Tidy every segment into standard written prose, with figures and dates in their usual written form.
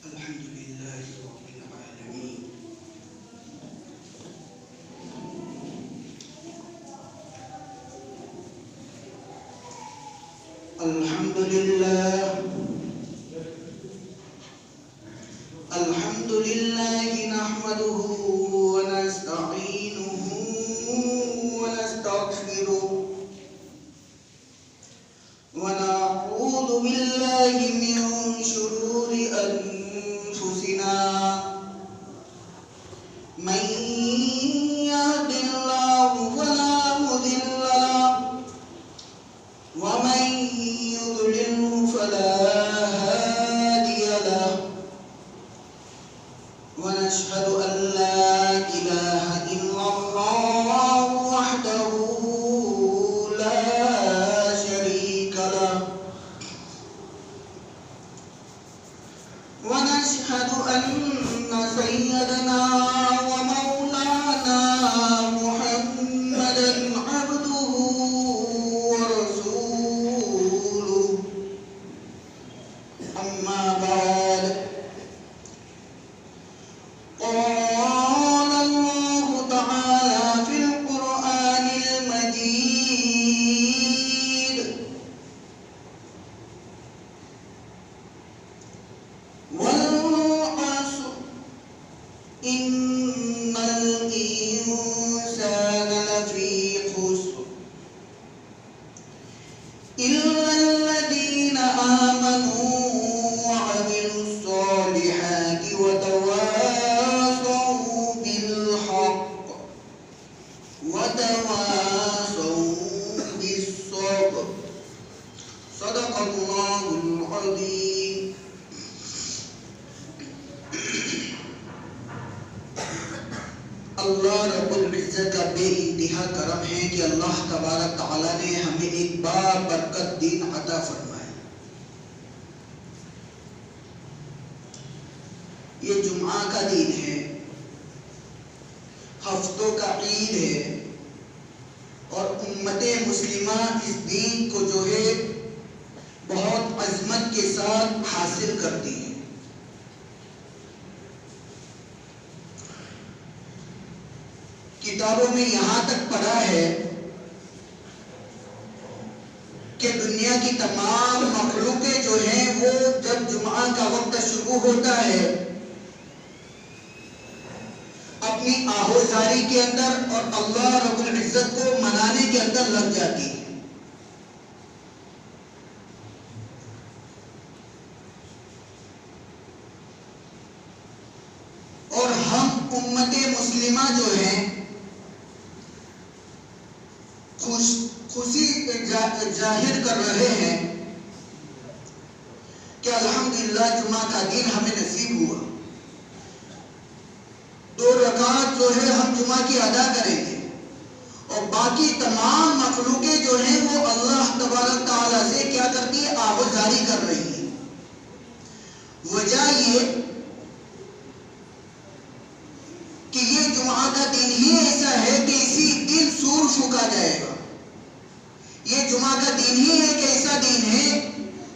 الحمد لله رب العالمين الحمد لله نحمده ونستعينه ونستغفره ونعوذ بالله من شرور أنفسنا من يهد الله فلا مضل له ومن يضلله فلا هادي له ونشهد أن لا إله إلا الله وحده لا شريك له ونشهد أن سيدنا ومولانا محمدا عبده ورسوله أما بعد قال الله تعالى في القرآن المجيد والعصر إن الإنسان لفي خسر إلا الذين آمنوا وعملوا الصالحات وتواصوا بالحق وتواصوا بالصبر صدق الله العظيم. اللہ رب العزت کا بے انتہا کرم ہے کہ اللہ تبارک تعالیٰ نے ہمیں ایک بار برکت دین عطا فرمایا. یہ جمعہ کا دن ہے، ہفتوں کا عید ہے، اور امت مسلمہ اس دین کو جو ہے بہت عظمت کے ساتھ حاصل کرتی ہے. کتابوں میں یہاں تک پڑھا ہے کہ دنیا کی تمام مخلوقیں جو ہیں وہ جب جمعہ کا وقت شروع ہوتا ہے اپنی آہوزاری کے اندر اور اللہ رب العزت کو منانے کے اندر لگ جاتی ہے. اور ہم امت مسلمہ جو ہیں خوشی ظاہر کر رہے ہیں کہ الحمدللہ جمعہ کا دن ہمیں نصیب ہوا. 2 رکعت جو ہے ہم جمعہ کی ادا کریں گے، اور باقی تمام مخلوقیں جو ہیں وہ اللہ تبارک تعالیٰ سے کیا کرتی ہے؟ آہوزاری کر رہی ہے. وجہ یہ کہ یہ جمعہ کا دن ہی ایسا ہے کہ اسی دن سور پھونکا جائے گا. یہ جمعہ کا دن ہی ایک ایسا دن ہے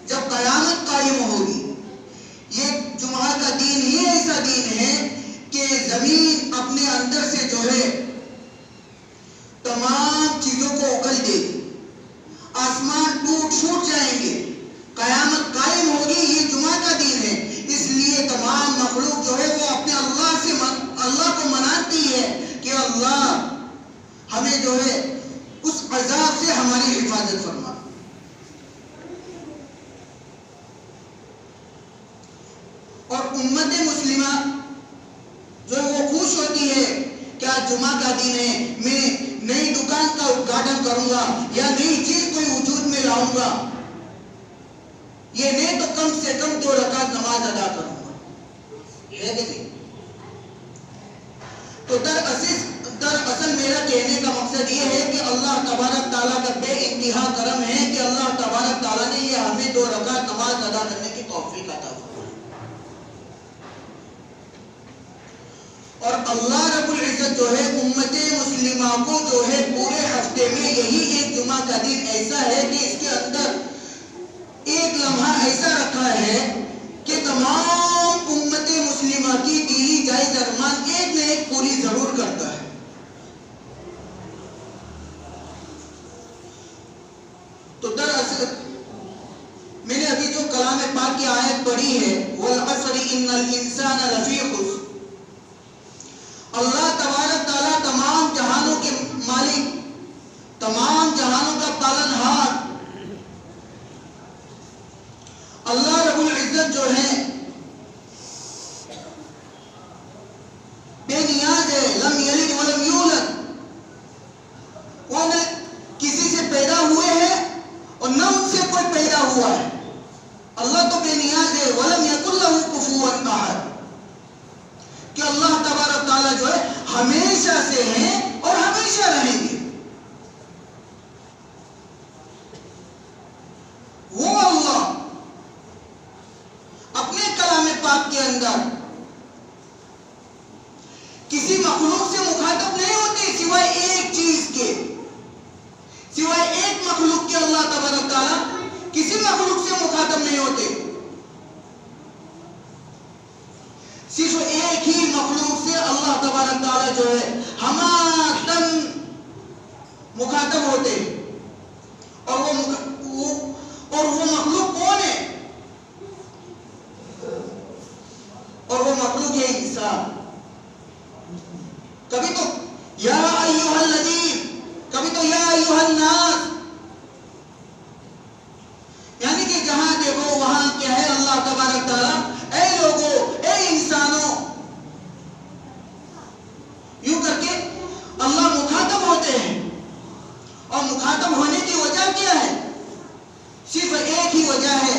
جب قیامت قائم ہوگی. یہ جمعہ کا دن ہی ایسا دن ہے کہ زمین اپنے اندر سے جو ہے تمام چیزوں کو اگل دے گی، آسمان ٹوٹ پھوٹ جائیں گے، قیامت قائم ہوگی. یہ جمعہ کا دن ہے، اس لیے تمام مخلوق جو ہے وہ اپنے اللہ کو مناتی ہے کہ اللہ ہمیں جو ہے اس عذاب سے ہماری حفاظت فرما. اور امت مسلمہ جو وہ خوش ہوتی ہے کہ آج جمعہ کا دن ہے، میں نئی دکان کا ادگھاٹن کروں گا یا نئی چیز کوئی وجود میں لاؤں گا، یہ نہیں تو کم سے کم 2 رکعت نماز ادا کروں گا. یہ ہے کہ نہیں؟ تو دراصل میرا کہنے کا مقصد یہ ہے کہ اللہ تبارک تعالیٰ کا بے انتہا کرم ہے کہ اللہ تبارک تعالیٰ نے یہ ہمیں 2 رکعت نماز ادا کرنے کی توفیق عطا فرمائی. اور اللہ رب العزت جو ہے امت مسلمہ کو جو ہے پورے ہفتے میں یہی ایک جمعہ کا دن ایسا ہے کہ اس کے اندر ایک لمحہ ایسا رکھا ہے کہ تمام نہیں ہے. والعصر ان الانسان لفی خسر. اللہ تبارک تعالیٰ تمام جہانوں کے مالک، تمام جہانوں کا پالن ہار، اللہ رب العزت جو ہے بے نیاز ہے. لم یلد ولم یولد، وہ نہ کسی سے پیدا ہوئے ہیں اور نہ ان سے کوئی پیدا ہوا ہے. اللہ تو بے نیاز ہے. ولم یکن لہ کفوا احد، کہ اللہ تبارک تعالیٰ جو ہے ہمیشہ سے ہیں اور ہمیشہ رہیں گے. وہ اللہ اپنے کلام پاک کے اندر کسی مخلوق سے مخاطب نہیں ہوتے سوائے ایک چیز کے، سوائے ایک مخلوق کے. اللہ تبارک تعالیٰ کسی مخلوق سے مخاطب نہیں ہوتے، صرف ایک ہی مخلوق سے اللہ تبارک تعالیٰ جو ہے ہمارا مخاطب ہوتے. اور وہ مخلوق کون ہے؟ اور وہ مخلوق ہے انسان. کبھی تو یا ایھا الذین، کبھی تو یا ایھا الناس، یعنی کہ جہاں دیکھو وہاں کیا ہے اللہ تبارک تعالیٰ اے لوگوں، اے انسانوں، یوں کر کے اللہ مخاطب ہوتے ہیں. اور مخاطب ہونے کی وجہ کیا ہے؟ صرف ایک ہی وجہ ہے،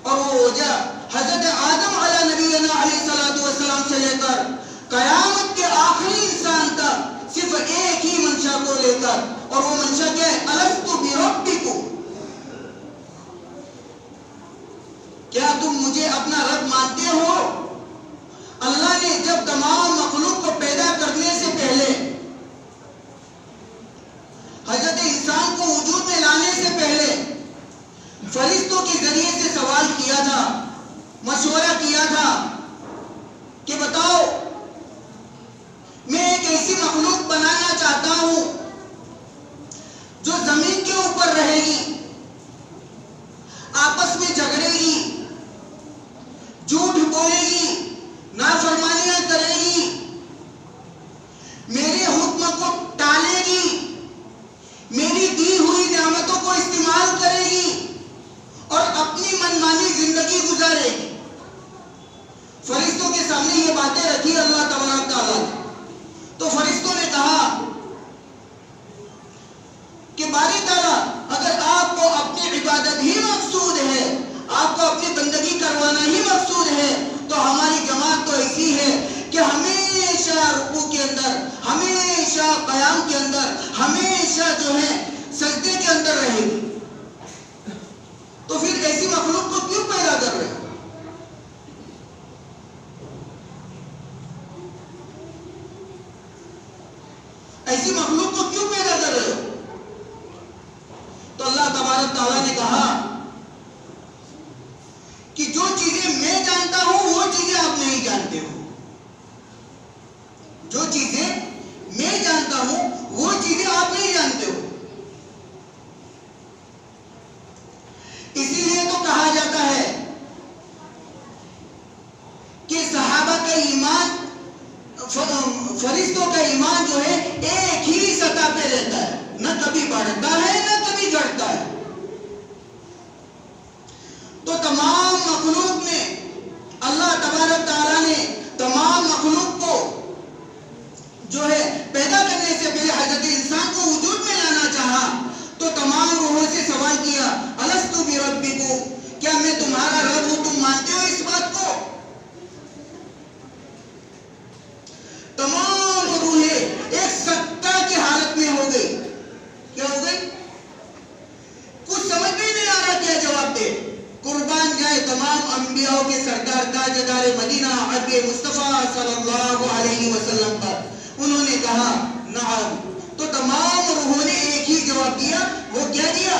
اور وہ وجہ حضرت آدم علیہ نبینا علیہ الصلوۃ والسلام سے لے کر قیامت کے آخری انسان تک صرف ایک ہی منشا کو لے کر. اور وہ منشا کیا ہے؟ الست بربکم، کیا تم مجھے اپنا رب مانتے ہو؟ اللہ نے جب تمام مخلوق کو پیدا کرنے سے پہلے، حضرت انسان کو وجود میں لانے سے پہلے فرشتوں کے ذریعے سے سوال کیا تھا، مشورہ کیا تھا کہ بتاؤ، میں ایک ایسی مخلوق بنانا چاہتا ہوں جو زمین کے اوپر رہے گی، آپس میں جھگڑے گی، جھوٹ بولے گی، نافرمانیاں کرے گی، میرے حکم کو ٹالے گی، میری دی ہوئی نعمتوں کو استعمال کرے گی اور اپنی منمانی زندگی گزارے گی. فرشتوں کے سامنے یہ باتیں رکھی اللہ تبارک تعالیٰ نے. تو فرشتوں نے کہا کہ باری تعالیٰ، اگر آپ کو اپنی عبادت ہی مقصود ہے، آپ کو اپنی بندگی کروانا ہی مقصود ہے، تو ہماری جماعت تو ایسی ہے کہ ہمیشہ رکوع کے اندر، ہمیشہ قیام کے اندر، ہمیشہ جو ہے سجدے کے اندر رہے گی. تو پھر ایسی مخلوق کو کیوں پیدا کر رہے ہیں؟ ایسی مخلوق کو کیوں پیدا کر رہے ہو؟ تو اللہ تبارک تعالیٰ نے کہا کہ جو چیزیں میں جانتا ہوں وہ چیزیں آپ نہیں جانتے ہو. جو چیزیں میں جانتا ہوں وہ چیزیں آپ نہیں جانتے ہو. اسی لیے تو کہا جاتا ہے کہ صحابہ کا ایمان، فرشتوں کا ایمان جو ہے ایک ہی سطح پہ رہتا ہے، نہ کبھی بڑھتا ہے نہ کبھی گھٹتا ہے. تو تمام مخلوق میں اللہ تبارک تعالیٰ نے تمام مخلوق کو جو ہے پیدا کرنے سے پہلے حضرت انسان کو وجود میں لانا چاہا. تو تمام روحوں سے سوال کیا، الست بربکم، کیا میں تمہارا رب ہوں؟ تم مانتے ہو اس بات کو؟ تمام روحیں ایک سکتہ کی حالت میں ہو گئی. کیا ہو گئی؟ کچھ سمجھ میں نہیں آ رہا کیا جواب دے. قربان جائے تمام انبیاء کے سردار تاجدار مدینہ حضرت مصطفیٰ صلی اللہ علیہ وسلم پر. انہوں نے کہا نعم. تو تمام روحوں نے ایک ہی جواب دیا. وہ کیا دیا؟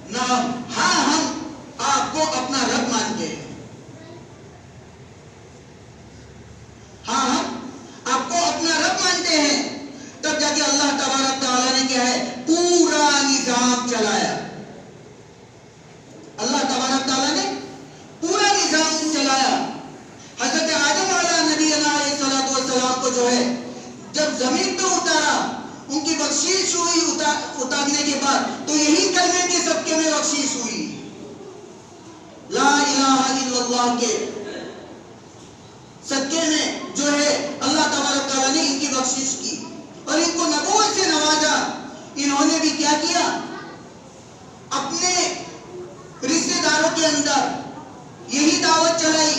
نعم، ہاں ہم آپ کو اپنا رب مانتے ہیں. ہاں ہم آپ کو اپنا رب مانتے ہیں. تب جا کے اللہ تبارک تعالیٰ نے کیا ہے؟ پورا نظام چلایا. اللہ تبارک تعالیٰ نے پورا نظام جو ہے جب زمین پہ اتارا، ان کی بخشش ہوئی اتارنے کے بعد، تو یہی کلمے کے صدقے میں بخشش ہوئی، لا الہ الا اللہ کے صدقے میں جو ہے اللہ تبارک تعالیٰ نے ان کی بخشش کی اور ان کو نبوت سے نوازا۔ انہوں نے بھی کیا کیا؟ اپنے رشتے داروں کے اندر یہی دعوت چلائی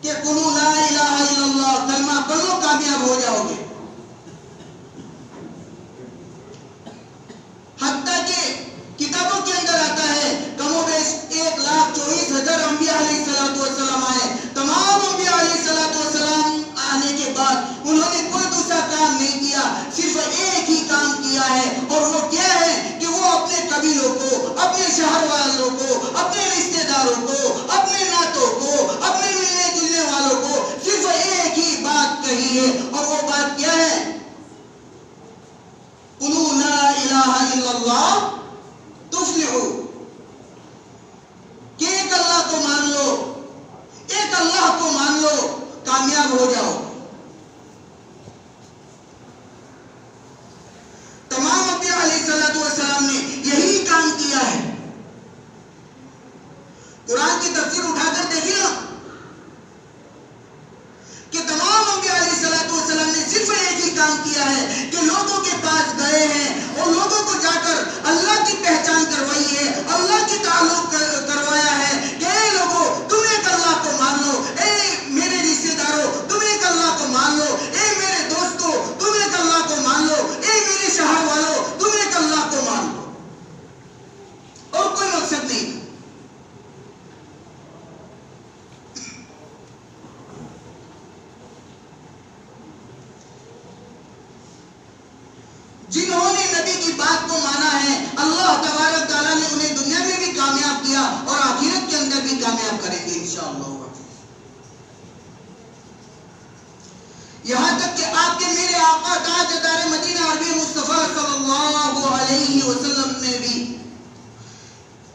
کہ قولوا لا الہ الا اللہ، کلمہ پڑھو کامیاب ہو جاؤ گے۔ حتیٰ کہ کتابوں کے اندر آتا ہے کم و بیش 1,24,000 انبیاء علیہ السلام آئے، تمام انبیاء علیہ السلام آنے کے بعد انہوں نے کوئی دوسرا کام نہیں کیا، صرف ایک ہی کام کیا ہے، اور وہ کیا ہے کہ وہ اپنے قبیلوں کو، اپنے شہر والوں کو، اپنے رشتے داروں کو، اپنے ناتوں کو، اپنے ملنے جلنے والوں کو صرف ایک ہی بات کہی ہے، اور وہ بات کیا ہے؟ قولوا لا الہ الا اللہ تفلحوا، کہ ایک اللہ کو مان لو، ایک اللہ کو مان لو، کامیاب ہو جاؤ۔ تمام انبیاء علیہ السلام نے یہی کام کیا ہے۔ قرآن کی تفسیر اٹھا کر دیکھیے نا کہ تمام انبیاء علیہ السلام نے صرف ایک ہی کام کیا ہے کہ لوگوں کے پاس گئے ہیں اور لوگوں کو جا کر اللہ کی پہچان کروائی ہے، اللہ کی تعلق کروایا ہے کہ اے لوگوں تم ایک اللہ کو مان لو، اے میرے رشتے داروں تم ایک اللہ کو مان لو، اے میرے دوستوں تم ایک اللہ کو مان لو، اے میرے شہر والوں تم ایک اللہ کو مان لو، اور کوئی مقصد نہیں۔ جنہوں نے نبی کی بات کو مانا ہے، اللہ تبارک تعالیٰ نے انہیں دنیا میں بھی کامیاب کیا اور آخرت کے اندر بھی کامیاب کریں گے انشاءاللہ۔ یہاں تک کہ آپ کے میرے آقا تاجدار مدینہ عربی مصطفیٰ صلی اللہ علیہ وسلم نے بھی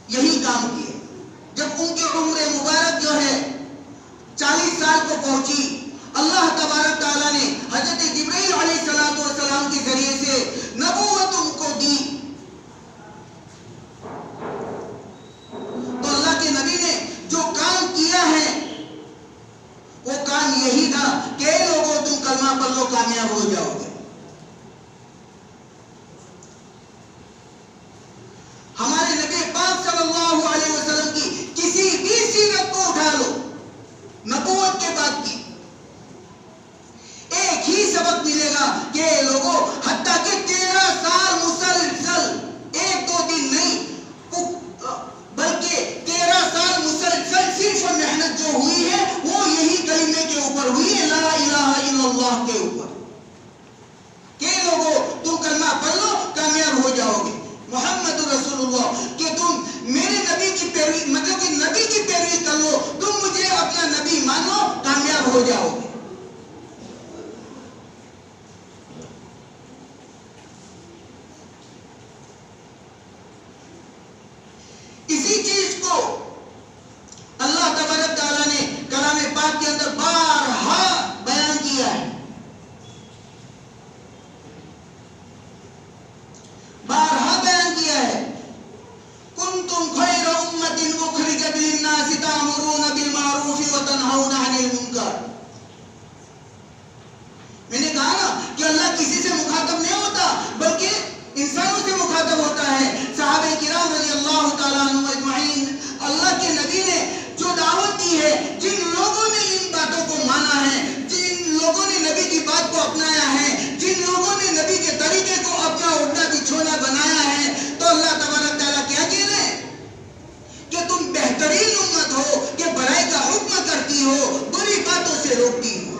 یہی کام کیا۔ جب ان کی عمر مبارک جو ہے 40 سال کو پہنچی، اللہ تبارک تعالیٰ نے حضرت جبرائیل علیہ السلام کے ذریعے سے نبوت ان کو دی، تو اللہ کے نبی نے جو کام کیا ہے وہ کام یہی تھا کہ اے لوگوں تم کلمہ پڑھ لو کامیاب ہو جاؤ گے۔ ہمارے نبی پاک صلی اللہ علیہ وسلم کی کسی بھی سیرت کو اٹھا لو، نبوت کے بعد کی ایک ہی سبق ملے گا کہ لوگوں حتیٰ کہ 13 سال مسلسل، ایک دو دن نہیں بلکہ 13 سال مسلسل صرف محنت جو ہوئی ہے وہ یہی کلمے کے اوپر ہوئی ہے، لا الہ الا اللہ کے اوپر، کہ لوگوں تم کلمہ پڑھ لو کامیاب ہو جاؤ گے۔ محمد رسول اللہ کہ تم میرے نبی کی پیروی، مطلب کہ نبی کی پیروی کر لو، تم مجھے اپنا نبی مانو کامیاب ہو جاؤ گے۔ اسی چیز کو اللہ تبارک تعالیٰ نے کلام پاک کے اندر بارہا بیان کیا ہے، بارہا بیان کیا ہے۔ کنتم خیر امت اخرجت للناس تأمرون بالمعروف وتنہون عن المنکر۔ میں نے کہا نا کہ اللہ کسی سے مخاطب نہیں ہوتا بلکہ انسانوں سے مخاطب ہوتا ہے۔ صحابہ کرام رضی اللہ تعالیٰ عنہ اجمعین، اللہ کے نبی نے جو دعوت دی ہے، جن لوگوں نے ان باتوں کو مانا ہے، جن لوگوں نے نبی کی بات کو اپنایا ہے، جن لوگوں نے نبی کے طریقے کو اپنا اٹھنا بچھونا بنایا ہے، تو اللہ تبارک تعالیٰ کیا کہہ رہے ہیں کہ تم بہترین امت ہو کہ بھلائی کا حکم کرتی ہو، بری باتوں سے روکتی ہو۔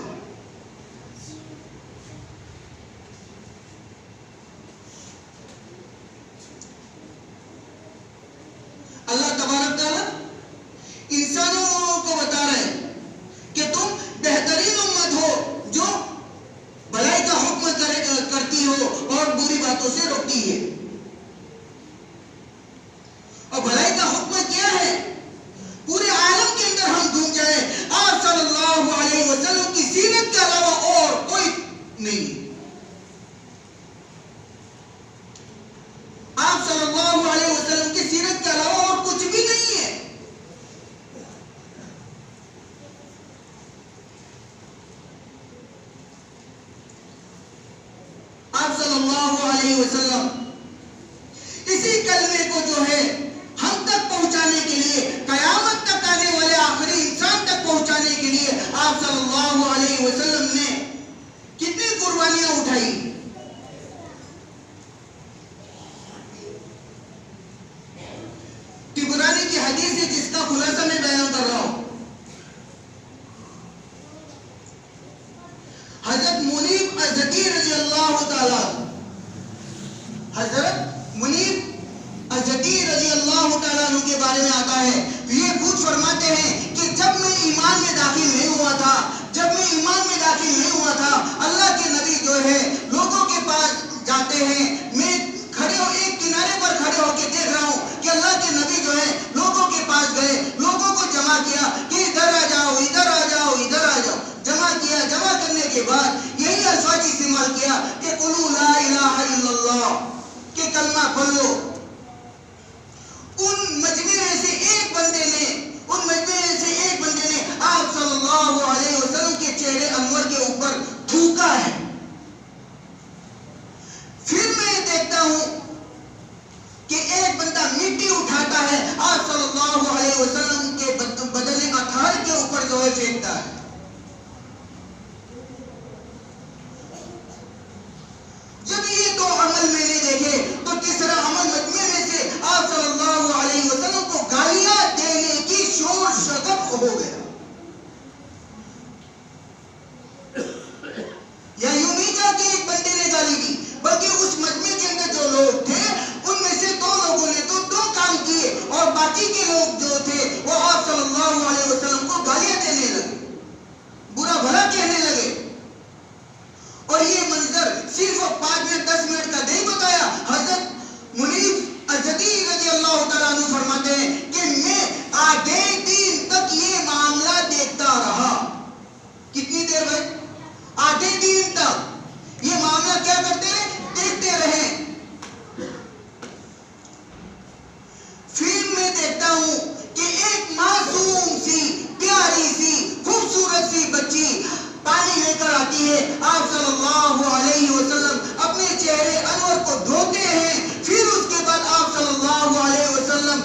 اللہ تبارک تعالیٰ انسانوں کو بتا رہے ہیں کہ تم بہترین امت ہو جو بھلائی کا نہیں. آپ صلی اللہ علیہ وسلم کی سیرت کے علاوہ اور کچھ بھی نہیں ہے. آپ صلی اللہ علیہ وسلم اسی کلمے کو جو ہے ہم تک پہنچانے کے لیے، قیامت تک آنے والے آخری انسان تک پہنچانے کے لیے آپ صلی اللہ علیہ وسلم نے کتنی قربانیاں اٹھائی. طبرانی کی حدیث ہے جس کا خلاصہ میں بیان کر رہا ہوں. حضرت منیب ازدی رضی اللہ تعالیٰ، حضرت منیب ازدی رضی اللہ تعالیٰ عنہ کے بارے میں آتا ہے. یہ خود فرماتے ہیں کہ جب میں ایمان میں داخل نہیں ہوا تھا، اللہ کے نبی جو ہے لوگوں کے پاس جاتے ہیں، میں ایک کنارے پر کھڑے ہو کے دیکھ رہا ہوں کہ اللہ کے نبی جو ہے لوگوں کے پاس گئے، لوگوں کو جمع کیا کہ ادھر آ جاؤ، ادھر آ جاؤ، ادھر آ جاؤ. جمع کیا. جمع کرنے کے بعد یہی الفاظ استعمال کیا کہ قولوا لا الہ الا اللہ، کہ کلمہ پڑھو. ان مجمع سے ایک بندے نے آپ صلی اللہ علیہ وسلم کے چہرے انور کے اوپر تھوکا ہے. پھر میں دیکھتا ہوں کہ ایک بندہ مٹی اٹھاتا ہے، آپ صلی اللہ علیہ وسلم کے بدن اطہار کے اوپر جو ہے پھینکتا ہے. جب یہ دو عمل میں نے دیکھے تو تیسرا عمل مجمع میں سے آپ صلی اللہ علیہ وسلم کو گالیاں دینے کی شور شغب ہو گیا. یا یوں نہیں کہا کہ ایک بندے نے گالی دی، بلکہ اس مجمع کے اندر جو لوگ تھے ان میں سے دو لوگوں نے تو دو کام کیے، اور باقی کے لوگ جو تھے وہ آپ صلی اللہ علیہ وسلم کو گالیاں دینے لگے، برا بھلا کہنے لگے. اور یہ منظر صرف 5 منٹ 10 منٹ کا نہیں بتایا. حضرت منیب ازدی رضی اللہ تعالیٰ عنہ فرماتے ہیں کہ میں آدھے دن تک یہ معاملہ دیکھتا رہا. کتنی دیر بھائی؟ آدھے دن تک یہ معاملہ کیا کرتے رہے؟ دیکھتے رہے. پھر میں دیکھتا ہوں کہ ایک معصوم سی، پیاری سی، خوبصورت سی بچی پانی لے کر آتی ہے. آپ صلی اللہ علیہ وسلم اپنے چہرے انور کو دھوتے ہیں. پھر اس کے بعد آپ صلی اللہ علیہ وسلم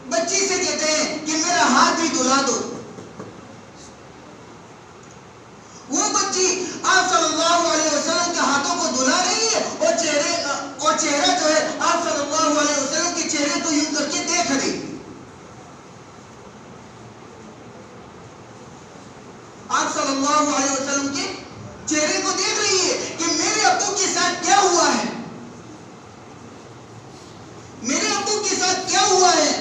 بچی سے کہتے ہیں کہ میرا ہاتھ بھی دھلا دو. وہ بچی آپ صلی اللہ علیہ وسلم کے ہاتھوں کو دھلا رہی ہے اور چہرہ جو ہے آپ صلی اللہ علیہ وسلم کے چہرے کو یوں کر کے دیکھ رہی. آپ صلی اللہ علیہ وسلم کے چہرے کو دیکھ رہی ہے کہ میرے ابو کے ساتھ کیا ہوا ہے، میرے ابو کے ساتھ کیا ہوا ہے.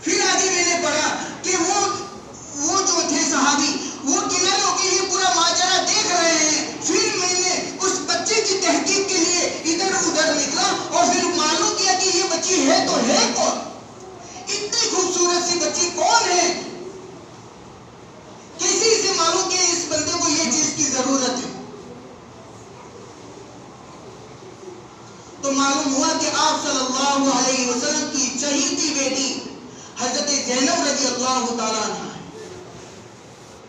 پھر آگے میں نے پڑھا کہ وہ جو تھے صحابی وہ کنارے ہو کے یہ پورا ماجرا دیکھ رہے ہیں. پھر میں نے اس بچے کی تحقیق کے لیے ادھر ادھر نکلا اور پھر معلوم کیا کہ یہ بچی ہے تو ہے کون، اتنی خوبصورت سی بچی کون ہے. کسی سے معلوم کہ اس بندے کو یہ چیز کی ضرورت ہے. تو معلوم ہوا کہ آپ صلی اللہ علیہ وسلم کی چہیتی بیٹی حضرت زینب رضی اللہ تعالیٰ عنہ ہے.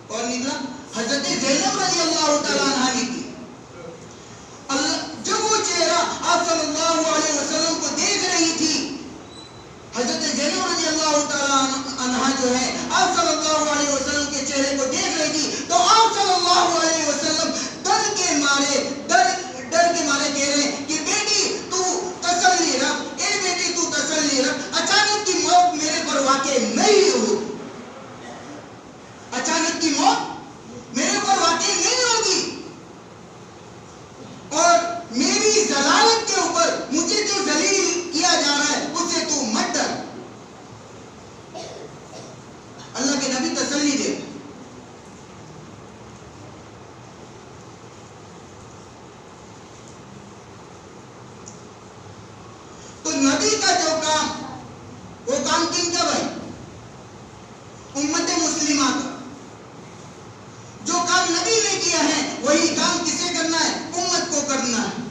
اور نکلا حضرت زینب رضی اللہ تعالیٰ عنہ نکلی. جب وہ چہرہ آپ صلی اللہ علیہ وسلم کو دیکھ رہی تھی، حضرت زینب رضی اللہ تعالیٰ عنہ جو ہے آپ صلی اللہ علیہ وسلم کے چہرے کو دیکھ رہی تھی، تو آپ صلی اللہ علیہ وسلم ڈر کے مارے کہہ رہے ہیں کہ بیٹی تو تسلی رکھ، اے بیٹی تو تسلی رکھ، اچانک کی موت میرے پر واقع نہیں ہوگی، اچانک کی موت میرے پر واقع نہیں ہوگی، اور میری ضلالت کے اوپر مجھے جو ذلیل کیا جا رہا ہے اس سے تو مت ڈر. اللہ کے نبی تسلی دے. تو نبی کا جو کام، وہ کام کن کا بھائی؟ امت مسلمہ کا. کام نبی نے کیا ہے وہی کام کسے کرنا ہے؟ امت کو کرنا ہے،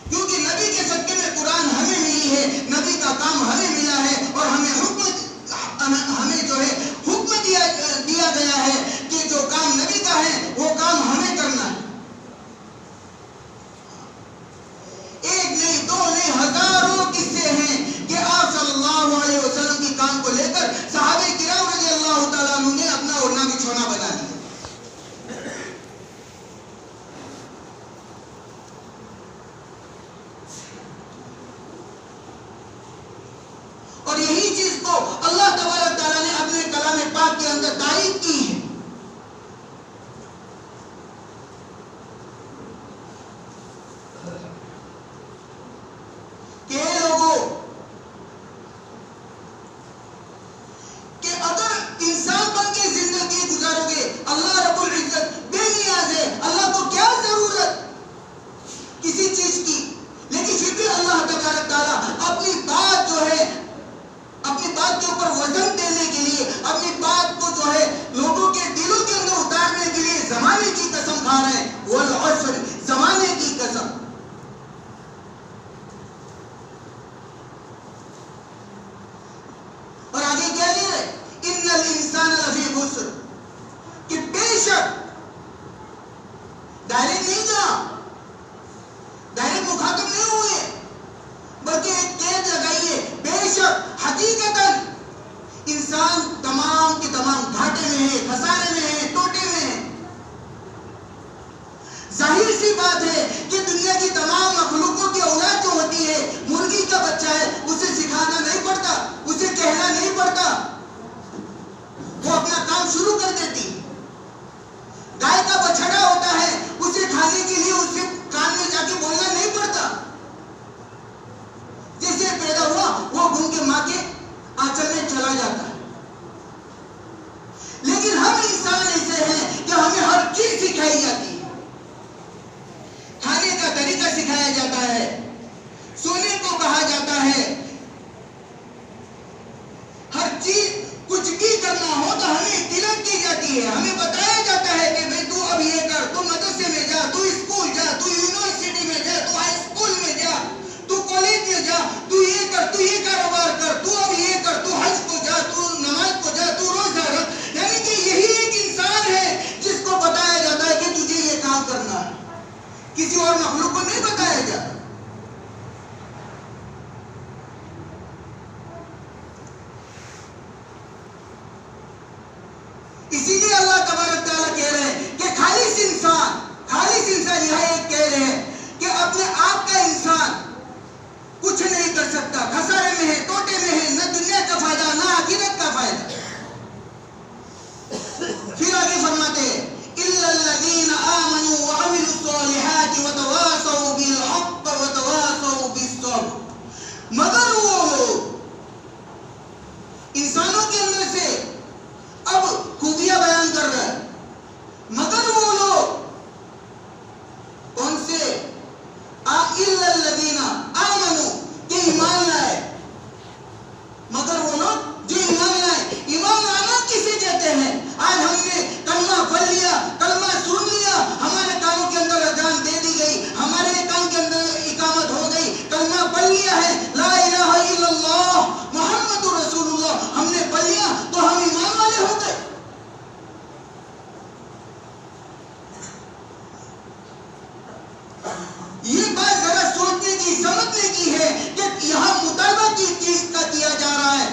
کیونکہ نبی کے صدقے میں قرآن ہمیں ملی ہے، نبی کا کام ہمیں ملا ہے، اور ہمیں جو ہے حکم دیا گیا ہے کہ جو کام نبی کا ہے وہ کام ہمیں کرنا ہے۔ ایک نہیں، دو نہیں، ہزاروں قصے ہیں کہ آپ صلی اللہ علیہ وسلم کی کام کو لے کر صحابہ کرام رضی اللہ تعالیٰ عنہ نے اپنا اوڑھنا بچھونا بنا لیا۔ اور یہی چیز کو اللہ تبارک تعالیٰ نے اپنے کلام پاک کے اندر تائید کی ہے۔ کہ لوگوں کہ اگر انسان بن کے زندگی گزارو گے، اللہ رب العزت بے نیاز ہے، اللہ کو کیا ضرورت کسی چیز کی، لیکن پھر بھی اللہ تبارک تعالیٰ اپنی بات جو ہے، اپنی بات کے اوپر وزن دینے کے لیے، اپنی بات کو جو ہے لوگوں کے دلوں کے اندر اتارنے کے لیے زمانے کی قسم کھا رہے ہیں، والعصر، زمانے کی قسم۔ اور آگے کیا لے رہے؟ ان الانسان لفی خسر، کہ بے شک، ڈائریکٹ نہیں کہا، ڈائریکٹ مخاطب نہیں ہوئے، بلکہ ایک قید لگائیے، بے شک حقیقتاً انسان تمام کے تمام گھاٹے میں ہے، خسارے میں ہے، ٹوٹے میں ہے۔ ظاہر سی بات ہے کہ دنیا کی تمام مخلوقوں کی اولاد جو ہوتی ہے، مرغی کا بچہ ہے، اسے سکھانا نہیں پڑتا، اسے کہنا نہیں پڑتا، وہ اپنا کام شروع کر دیتی۔ گائے کا بچڑا ہوتا ہے، اسے کھانے کے لیے اسے کان میں جا کے بولنا نہیں پڑتا، جیسے پیدا ہوا وہ گھوم کے ماں کے آنچل میں چلا جاتا ہے۔ لیکن ہم انسان ایسے ہیں کہ ہمیں ہر چیز سکھائی جاتی ہے، کھانے کا طریقہ سکھایا جاتا ہے، سونے کو کہا جاتا ہے، ہر چیز کچھ بھی کرنا ہو تو ہمیں اطلاع کی جاتی ہے، ہمیں بتایا جاتا ہے کہ بھئی تو اب یہ کر، تو مدرسے میں جا، تو اسکول جا، تو یونیورسٹی میں جا، تو ہائی اسکول میں جا، تو کالج میں جا، تو یہ کر، تو یہ کاروبار کر، تو اب یہ کر، تو حج کو جا، تو نماز کو جا، تو روزہ رکھ۔ یعنی کہ یہی ایک انسان ہے جس کو بتایا جاتا ہے کہ تجھے یہ کام کرنا ہے، کسی اور مخلوق کو نہیں بتایا جاتا۔ اسی لیے اللہ تبارک تعالیٰ کہہ رہے ہیں کہ خالص انسان یہ کہہ رہے ہیں کہ اپنے آپ کا انسان کچھ نہیں کر سکتا، خسارے میں ہے، ٹوٹے میں ہے، نہ دنیا کا فائدہ نہ آخرت کا فائدہ۔ پھر آگے فرماتے ہیں الا الذين آمنوا وعملوا الصالحات وتواصوا بالحق وتواصوا بالصبر، مگر وہ لوگ، انسانوں کے اندر سے اب خوبیاں بیان کر رہا ہے، مگر وہ لوگ کون سے؟ الا الذين آمنوا، کہ ایمان لائے، مگر وہ لوگ جو ایمان لائے۔ ایمان لانا کسے کہتے ہیں؟ آج ہم نے کلمہ پڑھ لیا، کلمہ سن لیا، ہمارے کانوں کے اندر اذان دے دی گئی، ہمارے کان کے اندر اقامت ہو گئی، کلمہ پڑھ لیا ہے، لا الہ الا اللہ محمد رسول اللہ ہم نے پڑھ لیا تو ہم ایمان والے ہو گئے۔ یہ بات ذرا سوچنے کی، سمجھنے کی ہے کہ یہاں مطالبہ کی چیز کا کیا جا رہا ہے۔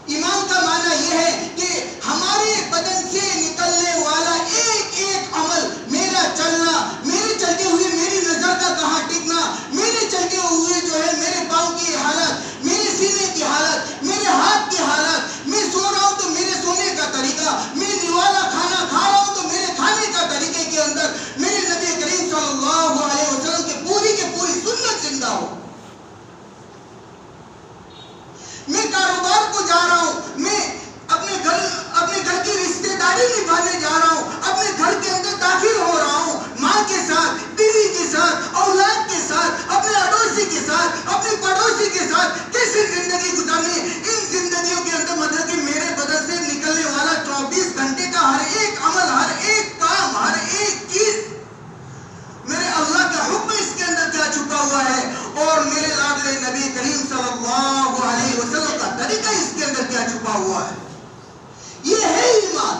ایمان کا معنی یہ ہے کہ ہمارے بدن سے نکلنے والا ایک ایک عمل، میرا چلنا، میرے چلتے ہوئے میری نظر کا کہاں ٹکنا، میرے چلتے ہوئے جو ہے میرے پاؤں کی حالت، میرے سینے کی حالت، میرے ہاتھ کی حالت، میں سو رہا ہوں تو میرے سونے کا طریقہ، میں نوالا کھانا کھا رہا ہوں تو میرے کھانے کا طریقے کے اندر میرے نبی کریم صلی اللہ علیہ وسلم کی پوری سنت زندہ ہو۔ میں کاروبار کو جا رہا ہوں، میں اپنے گھر کی رشتے داری نبھانے جا رہا ہوں، اپنے گھر کے اندر داخل ہو رہا ہوں، ماں کے ساتھ، بیوی کے ساتھ، اولاد کے ساتھ، اپنے اڑوسی کے ساتھ، اپنے پڑوسی کے ساتھ کیسے زندگی گزارنی ہے۔ ان زندگیوں کے اندر مطلب کہ میرے بدن سے نکلنے والا 24 گھنٹے کا ہر ایک عمل کیا چھپا ہوا ہے. یہ ہے ایمان.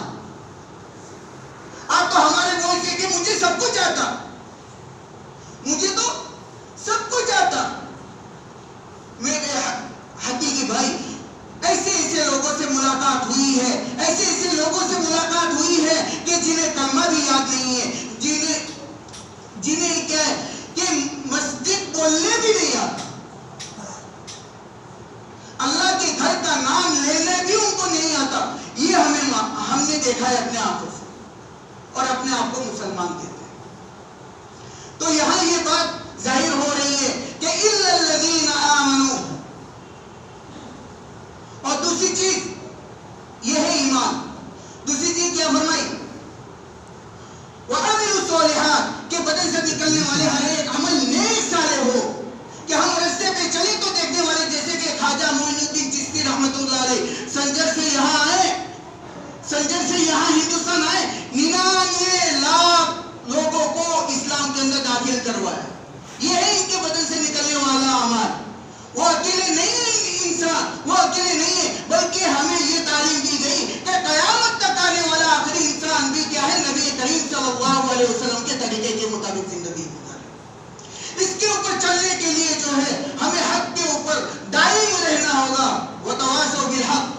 آپ تو ہمارے بول سے کہ مجھے سب کچھ آتا, مجھے تو سب کچھ آتا. میرے حقیقی بھائی, ایسے ایسے لوگوں سے ملاقات ہوئی ہے, ایسے ایسے لوگوں سے ملاقات ہوئی ہے کہ جنہیں کلمہ بھی یاد نہیں ہے, جنہیں کیا ہے کہ مسجد بولنے بھی نہیں آتا, اللہ کے گھر کا نام لینے بھی ان کو نہیں آتا. یہ ہم نے دیکھا ہے اپنے آنکھوں سے, اور اپنے آپ کو مسلمان کہتے ہیں. تو یہاں یہ بات ظاہر ہو رہی ہے کہ اِلَّا الَّذِينَ آمَنُوا, اور دوسری چیز یہ ہے ایمان. دوسری چیز کیا فرمائی؟ وَعَمِلُوا الصَّالِحَاتِ, کہ بدن سے نکلنے والے ہر ایک عمل نیک صالح ہو, کہ ہم رستے پہ چلیں تو دیکھنے والے, جیسے کہ خواجہ معین الدین چشتی رحمۃ اللہ علیہ سنجر سے یہاں آئے, سنجر سے یہاں ہندوستان آئے, 99 لاکھ لوگوں کو اسلام کے اندر داخل کروایا. یہ ہے ان کے بدن سے نکلنے والا عمل. وہ اکیلے نہیں ہیں انسان, وہ اکیلے نہیں ہے, بلکہ ہمیں یہ تعلیم دی گئی کہ قیامت تک آنے والا آخری انسان بھی کیا ہے, نبی کریم صلی اللہ علیہ وسلم کے طریقے کے مطابق زندگی گزارے. اس کے اوپر چلنے کے لیے جو ہے ہمیں حق کے اوپر دائم رہنا ہوگا. وتواصوا بالحق,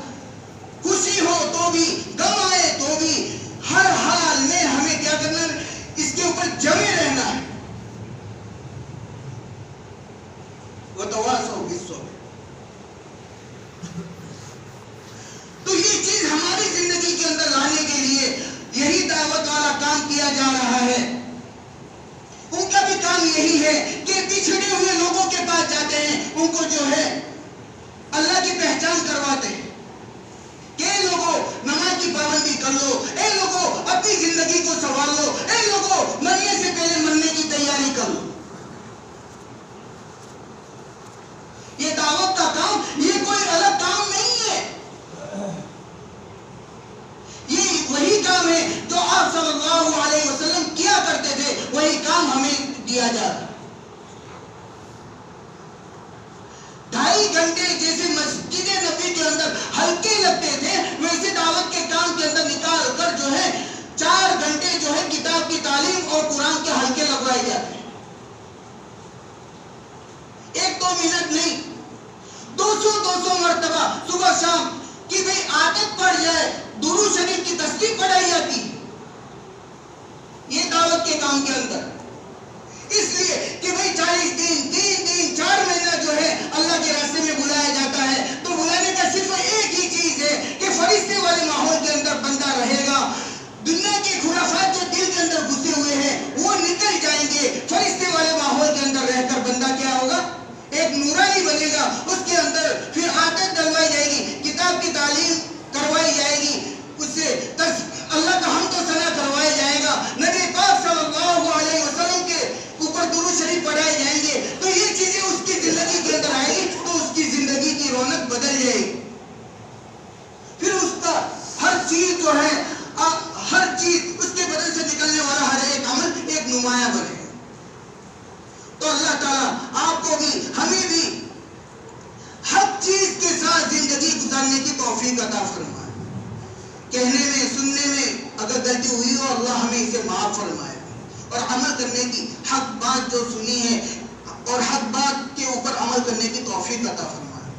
خوشی ہو تو بھی, غم آئے تو بھی, ہر حال میں ہمیں کیا کرنا ہے, اس کے اوپر جمے رہنا ہے. وتواصوا بالصبر. تو یہ چیز ہماری زندگی کے اندر لانے کے لیے یہی دعوت والا کام کیا جا رہا ہے. ان کا بھی کام یہی ہے کہ بچھڑے ہوئے لوگوں کے پاس جاتے ہیں, ان کو جو ہے اللہ کی پہچان کرواتے ہیں کہ اے لوگوں نماز کی پابندی کر لو, اے لوگوں اپنی زندگی کو سنوار لو, اے لوگوں مرنے سے پہلے مرنے کی تیاری کر لو. یہ دعوت کا کام, یہ کوئی الگ کام نہیں ہے. یہ وہی کام ہے جو آپ صلی اللہ علیہ وسلم کیا کرتے تھے, وہی کام ہمیں دیا جا رہا ہے. 2.5 گھنٹے جیسے مسجد نبی کے اندر ہلکے لگتے تھے, ویسے دعوت کے کام کے اندر نکال کر جو ہے 4 گھنٹے جو ہے کتاب کی تعلیم اور قرآن کے ہلکے لگوائے جاتے ہیں. 1-2 منٹ نہیں, 200 مرتبہ صبح شام کہ بھئی عادت پڑ جائے, درود شریف کی تسبیح پڑھائی جاتی. یہ دعوت کے کام کے اندر اس لیے کہ بھئی 40 دن 3 دن 4 مہینہ جو ہے اللہ کے راستے میں بلایا جاتا ہے. تو بلانے کا صرف ایک ہی چیز ہے کہ فرشتے والے ماحول کے اندر بندہ رہے گا. دنیا کے خرافات جو دل کے اندر گھسے ہوئے ہیں وہ نکل جائیں گے. فرشتے والے ماحول کے اندر رہ کر بندہ کیا ہوگا, ایک نورانی بنے گا. اس کے اندر پھر عادت ڈلوائی جائے گی, کتاب کی تعلیم کروائی جائے گی, اس سے اللہ کا حمد و ثنا کروایا جائے گا, نبی پاک صلی اللہ علیہ وسلم کے اوپر درود شریف پڑھائے جائیں گے. تو یہ چیزیں اس کی زندگی کے اندر آئے گی, تو اس کی زندگی کی رونق بدل جائے گی. پھر اس کا ہر چیز جو ہے, ہر چیز اس کے بدن سے نکلنے والا ہر ایک عمل ایک نمایاں بنے گا. تو اللہ تعالیٰ آپ کو بھی ہمیں بھی ہر چیز کے ساتھ زندگی گزارنے کی توفیق عطا فرمائے. کہنے میں سننے میں اگر غلطی ہوئی ہو, اللہ ہمیں اسے معاف فرمائے, اور عمل کرنے کی حق بات جو سنی ہے اور حق بات کے اوپر عمل کرنے کی توفیق عطا فرمائے.